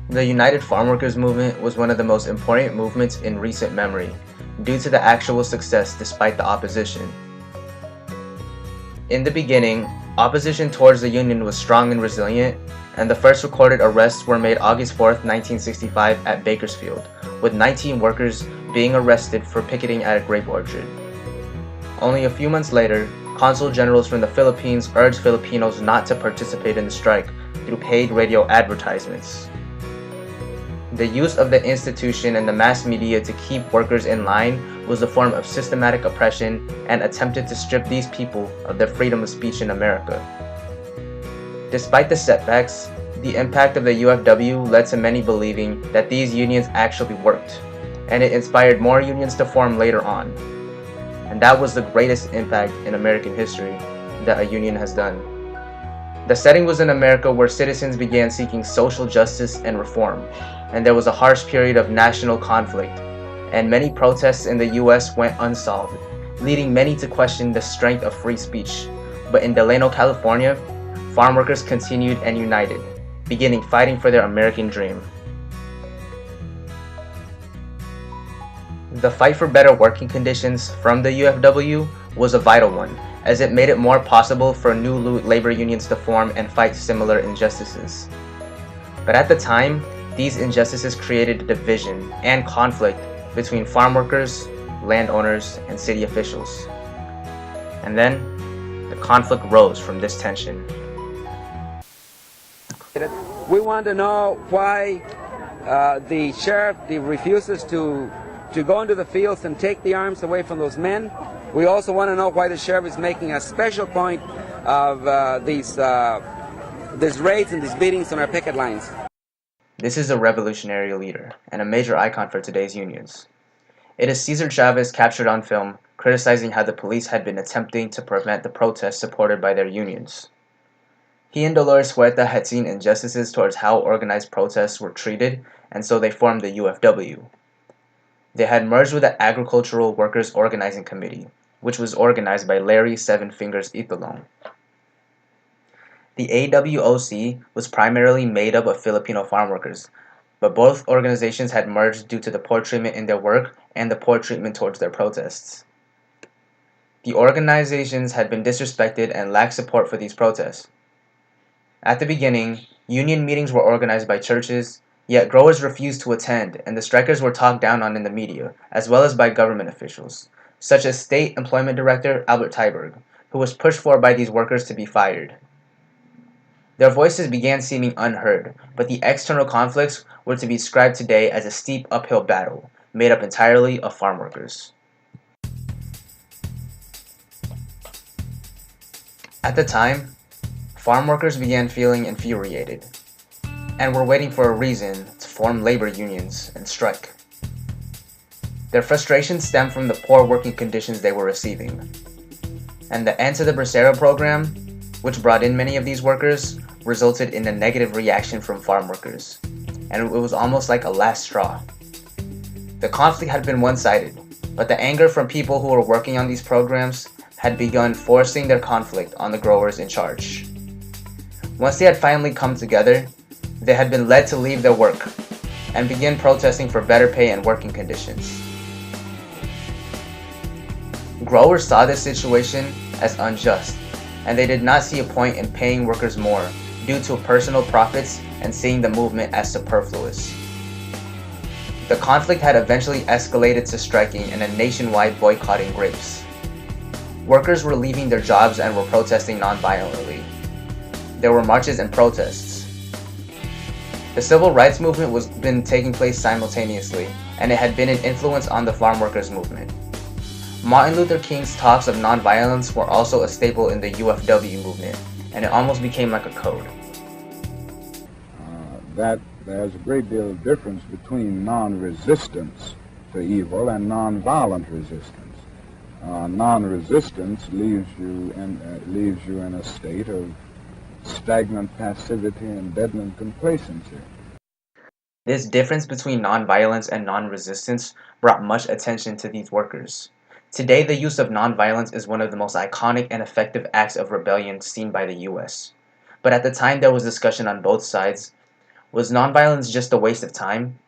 The United Farm Workers movement was one of the most important movements in recent memory, due to the actual success despite the opposition. In the beginning, opposition towards the Union was strong and resilient, and the first recorded arrests were made August 4, 1965 at Bakersfield, with 19 workers being arrested for picketing at a grape orchard. Only a few months later, consul generals from the Philippines urged Filipinos not to participate in the strike through paid radio advertisements. The use of the institution and the mass media to keep workers in line was a form of systematic oppression and attempted to strip these people of their freedom of speech in America. Despite the setbacks, the impact of the UFW led to many believing that these unions actually worked, and it inspired more unions to form later on. And that was the greatest impact in American history that a union has done. The setting was in America where citizens began seeking social justice and reform, and there was a harsh period of national conflict, and many protests in the US went unsolved, leading many to question the strength of free speech. But in Delano, California, farm workers continued and united, beginning fighting for their American dream. The fight for better working conditions from the UFW was a vital one, as it made it more possible for new labor unions to form and fight similar injustices. But at the time, these injustices created division and conflict between farm workers, landowners, and city officials. And then, the conflict rose from this tension. We want to know why the sheriff refuses to go into the fields and take the arms away from those men. We also want to know why the sheriff is making a special point of these raids and these beatings on our picket lines. This is a revolutionary leader and a major icon for today's unions. It is Cesar Chavez captured on film criticizing how the police had been attempting to prevent the protests supported by their unions. He and Dolores Huerta had seen injustices towards how organized protests were treated, and so they formed the UFW. They had merged with the Agricultural Workers Organizing Committee, which was organized by Larry Seven Fingers Itulong. The AWOC was primarily made up of Filipino farm workers, but both organizations had merged due to the poor treatment in their work and the poor treatment towards their protests. The organizations had been disrespected and lacked support for these protests. At the beginning, union meetings were organized by churches, yet growers refused to attend, and the strikers were talked down on in the media, as well as by government officials, such as State Employment Director Albert Tyberg, who was pushed for by these workers to be fired. Their voices began seeming unheard, but the external conflicts were to be described today as a steep uphill battle, made up entirely of farm workers. At the time, farm workers began feeling infuriated, and were waiting for a reason to form labor unions and strike. Their frustration stemmed from the poor working conditions they were receiving, and the end to the Bracero program, which brought in many of these workers, resulted in a negative reaction from farm workers, and it was almost like a last straw. The conflict had been one-sided, but the anger from people who were working on these programs had begun forcing their conflict on the growers in charge. Once they had finally come together, they had been led to leave their work and begin protesting for better pay and working conditions. Growers saw this situation as unjust, and they did not see a point in paying workers more due to personal profits and seeing the movement as superfluous. The conflict had eventually escalated to striking and a nationwide boycotting grapes. Workers were leaving their jobs and were protesting non-violently. There were marches and protests. The civil rights movement was been taking place simultaneously, and it had been an influence on the farm workers movement. Martin Luther King's talks of nonviolence were also a staple in the UFW movement, and it almost became like a code. That there's a great deal of difference between non-resistance to evil and non-violent resistance. Non-resistance leaves you in a state of stagnant passivity and deadened complacency. This difference between nonviolence and non-resistance brought much attention to these workers. Today, the use of nonviolence is one of the most iconic and effective acts of rebellion seen by the US. But at the time, there was discussion on both sides. Was nonviolence just a waste of time?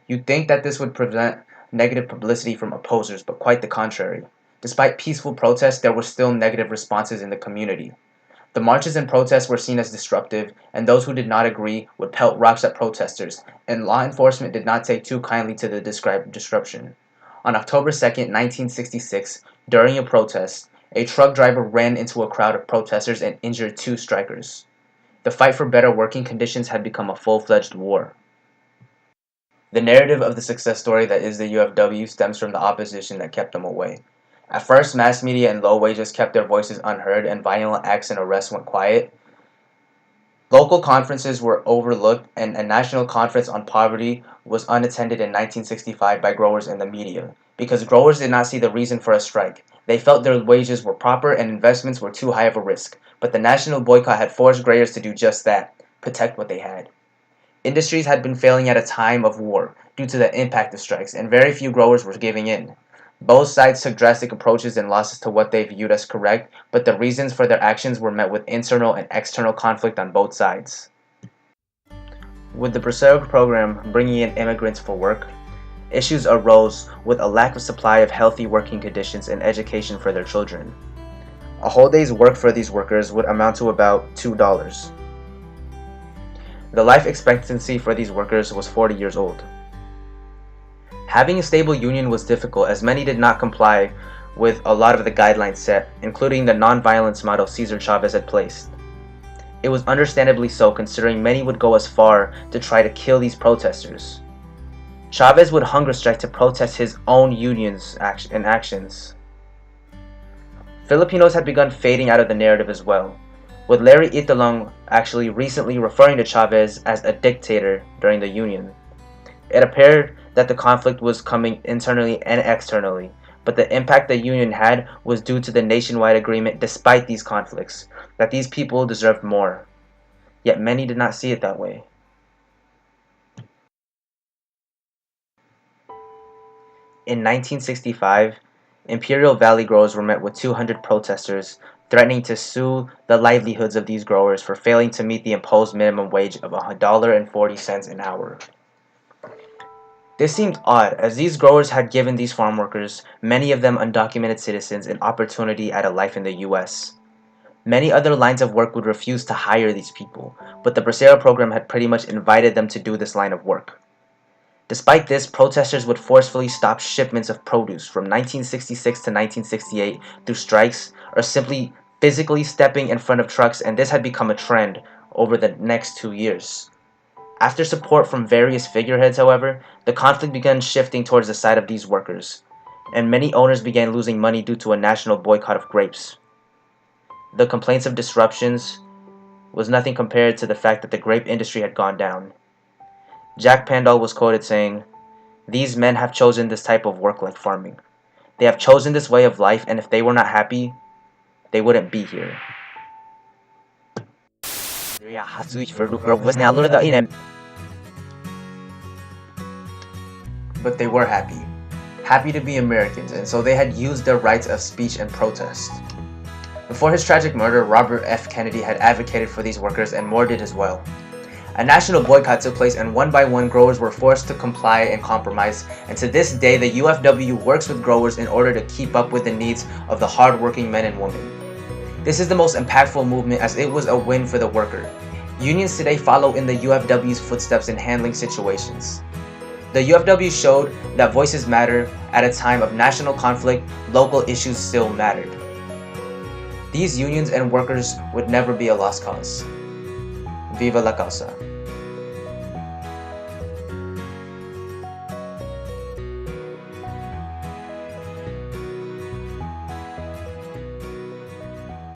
You'd think that this would prevent negative publicity from opposers, but quite the contrary. Despite peaceful protests, there were still negative responses in the community. The marches and protests were seen as disruptive, and those who did not agree would pelt rocks at protesters, and law enforcement did not take too kindly to the described disruption. On October 2nd, 1966, during a protest, a truck driver ran into a crowd of protesters and injured two strikers. The fight for better working conditions had become a full-fledged war. The narrative of the success story that is the UFW stems from the opposition that kept them away. At first, mass media and low wages kept their voices unheard and violent acts and arrests went quiet. Local conferences were overlooked, and a national conference on poverty was unattended in 1965 by growers and the media, because growers did not see the reason for a strike. They felt their wages were proper and investments were too high of a risk, but the national boycott had forced growers to do just that, protect what they had. Industries had been failing at a time of war due to the impact of strikes, and very few growers were giving in. Both sides took drastic approaches and losses to what they viewed as correct, but the reasons for their actions were met with internal and external conflict on both sides. With the Bracero program bringing in immigrants for work, issues arose with a lack of supply of healthy working conditions and education for their children. A whole day's work for these workers would amount to about $2. The life expectancy for these workers was 40 years old. Having a stable union was difficult as many did not comply with a lot of the guidelines set, including the non-violence model Cesar Chavez had placed. It was understandably so, considering many would go as far to try to kill these protesters. Chavez would hunger strike to protest his own union's actions. Filipinos had begun fading out of the narrative as well, with Larry Italong actually recently referring to Chavez as a dictator during the union. It appeared that the conflict was coming internally and externally, but the impact the union had was due to the nationwide agreement despite these conflicts, that these people deserved more. Yet many did not see it that way. In 1965, Imperial Valley growers were met with 200 protesters threatening to sue the livelihoods of these growers for failing to meet the imposed minimum wage of $1.40 an hour. This seemed odd, as these growers had given these farm workers, many of them undocumented citizens, an opportunity at a life in the US. Many other lines of work would refuse to hire these people, but the Bracero program had pretty much invited them to do this line of work. Despite this, protesters would forcefully stop shipments of produce from 1966 to 1968 through strikes or simply physically stepping in front of trucks, and this had become a trend over the next 2 years. After support from various figureheads, however, the conflict began shifting towards the side of these workers, and many owners began losing money due to a national boycott of grapes. The complaints of disruptions was nothing compared to the fact that the grape industry had gone down. Jack Pandal was quoted saying, "These men have chosen this type of work like farming. They have chosen this way of life, and if they were not happy, they wouldn't be here." But they were happy. Happy to be Americans, and so they had used their rights of speech and protest. Before his tragic murder, Robert F. Kennedy had advocated for these workers, and more did as well. A national boycott took place, and one by one growers were forced to comply and compromise, and to this day the UFW works with growers in order to keep up with the needs of the hard-working men and women. This is the most impactful movement as it was a win for the worker. Unions today follow in the UFW's footsteps in handling situations. The UFW showed that voices matter. At a time of national conflict, local issues still mattered. These unions and workers would never be a lost cause. Viva la causa.